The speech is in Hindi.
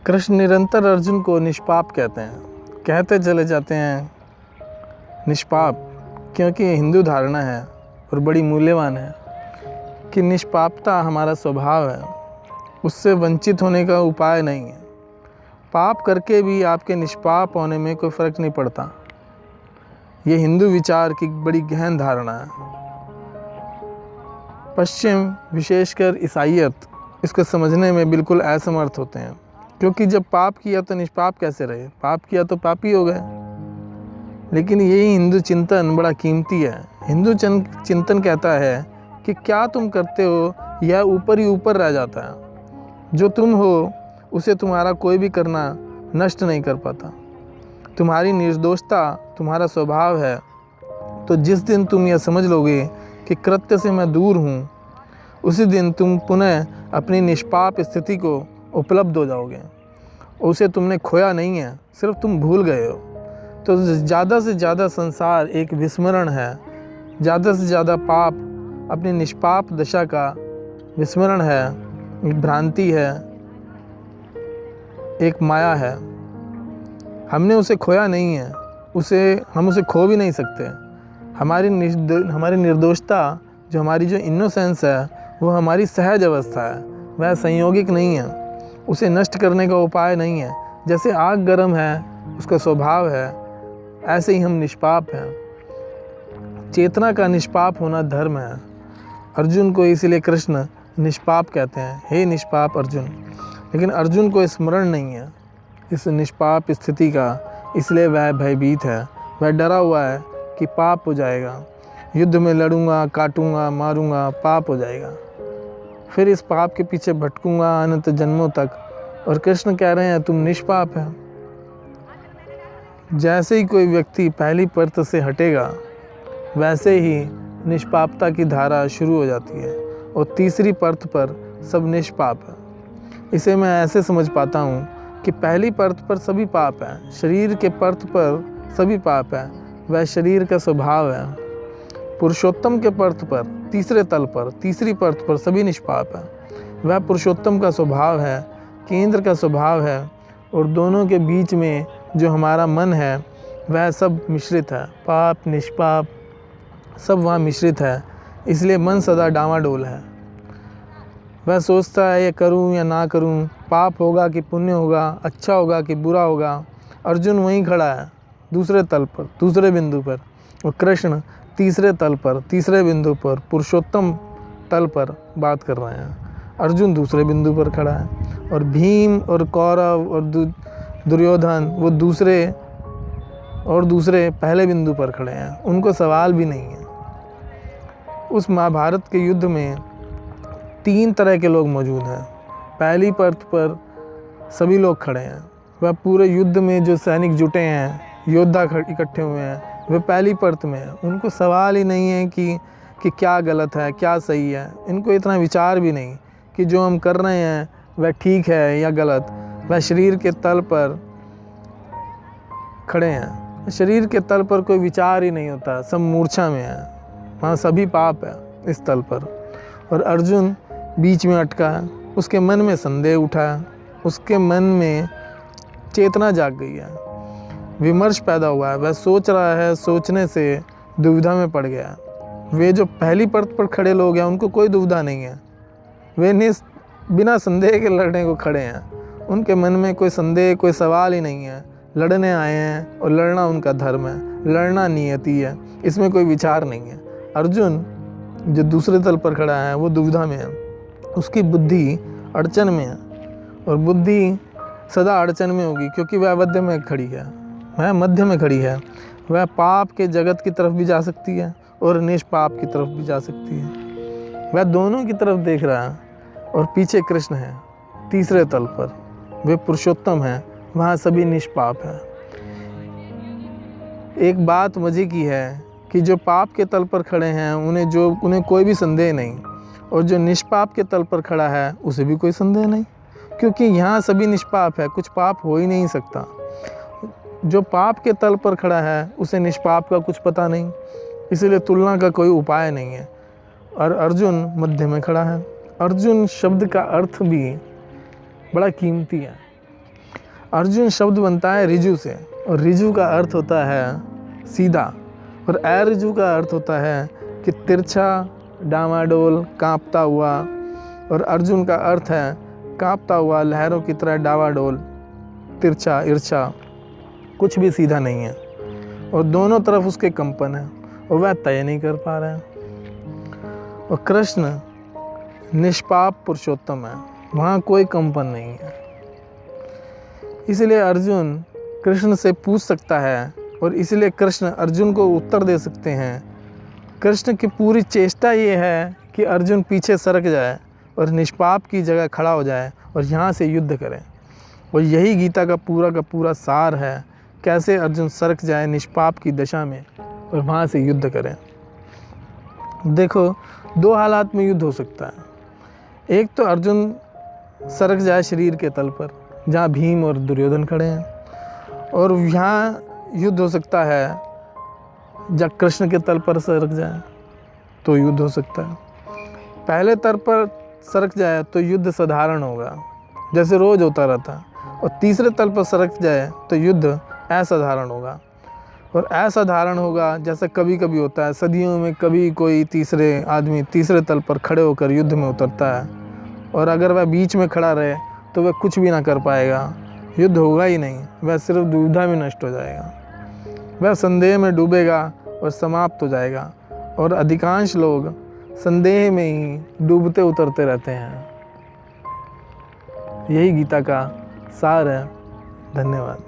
कृष्ण निरंतर अर्जुन को निष्पाप कहते हैं, कहते चले जाते हैं निष्पाप, क्योंकि ये हिंदू धारणा है और बड़ी मूल्यवान है कि निष्पापता हमारा स्वभाव है, उससे वंचित होने का उपाय नहीं है। पाप करके भी आपके निष्पाप होने में कोई फ़र्क नहीं पड़ता। ये हिंदू विचार की बड़ी गहन धारणा है। पश्चिम, विशेषकर ईसाईयत, इसको समझने में बिल्कुल असमर्थ होते हैं, क्योंकि जब पाप किया तो निष्पाप कैसे रहे, पाप किया तो पापी हो गए। लेकिन यही हिंदू चिंतन बड़ा कीमती है। हिंदू चिंतन कहता है कि क्या तुम करते हो यह ऊपर ही ऊपर रह जाता है। जो तुम हो उसे तुम्हारा कोई भी करना नष्ट नहीं कर पाता। तुम्हारी निर्दोषता तुम्हारा स्वभाव है। तो जिस दिन तुम यह समझ लोगे कि कृत्य से मैं दूर हूँ, उसी दिन तुम पुनः अपनी निष्पाप स्थिति को उपलब्ध हो जाओगे। उसे तुमने खोया नहीं है, सिर्फ तुम भूल गए हो। तो ज़्यादा से ज़्यादा संसार एक विस्मरण है, ज़्यादा से ज़्यादा पाप अपनी निष्पाप दशा का विस्मरण है, एक भ्रांति है, एक माया है। हमने उसे खोया नहीं है, हम उसे खो भी नहीं सकते। हमारी निर्दोषता, जो इनोसेंस है, वो हमारी सहज अवस्था है, वह संयोगिक नहीं है। उसे नष्ट करने का उपाय नहीं है। जैसे आग गर्म है, उसका स्वभाव है, ऐसे ही हम निष्पाप हैं। चेतना का निष्पाप होना धर्म है। अर्जुन को इसीलिए कृष्ण निष्पाप कहते हैं, हे निष्पाप अर्जुन। लेकिन अर्जुन को स्मरण नहीं है इस निष्पाप स्थिति का, इसलिए वह भयभीत है। वह डरा हुआ है कि पाप हो जाएगा, युद्ध में लड़ूंगा, काटूंगा, मारूंगा, पाप हो जाएगा, फिर इस पाप के पीछे भटकूंगा अनंत जन्मों तक। और कृष्ण कह रहे हैं तुम निष्पाप है। जैसे ही कोई व्यक्ति पहली परत से हटेगा, वैसे ही निष्पापता की धारा शुरू हो जाती है और तीसरी परत पर सब निष्पाप है। इसे मैं ऐसे समझ पाता हूँ कि पहली परत पर सभी पाप है, शरीर के परत पर सभी पाप है, वह शरीर का स्वभाव है। पुरुषोत्तम के परत पर, तीसरे तल पर, तीसरी परत पर सभी निष्पाप है। वह पुरुषोत्तम का स्वभाव है, केंद्र का स्वभाव है, और दोनों के बीच में जो हमारा मन है वह सब मिश्रित है। पाप निष्पाप सब वहाँ मिश्रित है, इसलिए मन सदा डामाडोल है। वह सोचता है ये करूं या ना करूं, पाप होगा कि पुण्य होगा, अच्छा होगा कि बुरा होगा। अर्जुन वहीं खड़ा है, दूसरे तल पर, दूसरे बिंदु पर, और कृष्ण तीसरे तल पर, तीसरे बिंदु पर, पुरुषोत्तम तल पर बात कर रहे हैं। अर्जुन दूसरे बिंदु पर खड़ा है और भीम और कौरव और दुर्योधन वो दूसरे पहले बिंदु पर खड़े हैं। उनको सवाल भी नहीं है। उस महाभारत के युद्ध में 3 तरह के लोग मौजूद हैं। पहली परत पर सभी लोग खड़े हैं। वह पूरे युद्ध में जो सैनिक जुटे हैं, योद्धा इकट्ठे हुए हैं, वे पहली परत में हैं। उनको सवाल ही नहीं है कि क्या गलत है, क्या सही है। इनको इतना विचार भी नहीं कि जो हम कर रहे हैं वह ठीक है या गलत। वह शरीर के तल पर खड़े हैं। शरीर के तल पर कोई विचार ही नहीं होता, सब मूर्छा में है, वहाँ सभी पाप है इस तल पर। और अर्जुन बीच में अटका है, उसके मन में संदेह उठा है, उसके मन में चेतना जाग गई है, विमर्श पैदा हुआ है। वह सोच रहा है, सोचने से दुविधा में पड़ गया। वे जो पहली परत पर खड़े लोग हैं उनको कोई दुविधा नहीं है, वे बिना संदेह के लड़ने को खड़े हैं। उनके मन में कोई संदेह, कोई सवाल ही नहीं है। लड़ने आए हैं और लड़ना उनका धर्म है, लड़ना नियति है, इसमें कोई विचार नहीं है। अर्जुन जो दूसरे तल पर खड़ा है वो दुविधा में है, उसकी बुद्धि अड़चन में है, और बुद्धि सदा अड़चन में होगी क्योंकि वह मध्य में खड़ी है। वह पाप के जगत की तरफ भी जा सकती है और निष्पाप की तरफ भी जा सकती है। वह दोनों की तरफ देख रहा है, और पीछे कृष्ण है तीसरे तल पर, वे पुरुषोत्तम हैं, वहाँ सभी निष्पाप हैं। एक बात मजे की है कि जो पाप के तल पर खड़े हैं उन्हें कोई भी संदेह नहीं, और जो निष्पाप के तल पर खड़ा है उसे भी कोई संदेह नहीं, क्योंकि यहाँ सभी निष्पाप है, कुछ पाप हो ही नहीं सकता। जो पाप के तल पर खड़ा है उसे निष्पाप का कुछ पता नहीं, इसीलिए तुलना का कोई उपाय नहीं है। और अर्जुन मध्य में खड़ा है। अर्जुन शब्द का अर्थ भी बड़ा कीमती है। अर्जुन शब्द बनता है ऋजु से, और ऋजु का अर्थ होता है सीधा, और अऋजु का अर्थ होता है कि तिरछा, डामाडोल, कांपता हुआ। और अर्जुन का अर्थ है कांपता हुआ, लहरों की तरह डावाडोल, तिरछा, ईर्षा, कुछ भी सीधा नहीं है, और दोनों तरफ उसके कंपन है और वह तय नहीं कर पा रहे हैं। और कृष्ण निष्पाप पुरुषोत्तम है, वहाँ कोई कंपन नहीं है। इसलिए अर्जुन कृष्ण से पूछ सकता है, और इसलिए कृष्ण अर्जुन को उत्तर दे सकते हैं। कृष्ण की पूरी चेष्टा ये है कि अर्जुन पीछे सरक जाए और निष्पाप की जगह खड़ा हो जाए और यहाँ से युद्ध करें। और यही गीता का पूरा सार है, कैसे अर्जुन सरक जाए निष्पाप की दशा में और वहाँ से युद्ध करें। देखो, दो हालात में युद्ध हो सकता है। एक तो अर्जुन सरक जाए शरीर के तल पर, जहाँ भीम और दुर्योधन खड़े हैं, और यहाँ युद्ध हो सकता है जब कृष्ण के तल पर सरक जाए तो युद्ध हो सकता है। पहले तल पर सरक जाए तो युद्ध साधारण होगा, जैसे रोज होता रहता, और तीसरे तल पर सरक जाए तो युद्ध असाधारण होगा। और असाधारण होगा जैसे कभी कभी होता है, सदियों में कभी कोई तीसरे आदमी तीसरे तल पर खड़े होकर युद्ध में उतरता है, और अगर वह बीच में खड़ा रहे तो वह कुछ भी ना कर पाएगा, युद्ध होगा ही नहीं, वह सिर्फ दुविधा में नष्ट हो जाएगा, वह संदेह में डूबेगा और समाप्त हो जाएगा। और अधिकांश लोग संदेह में ही डूबते उतरते रहते हैं। यही गीता का सार है। धन्यवाद।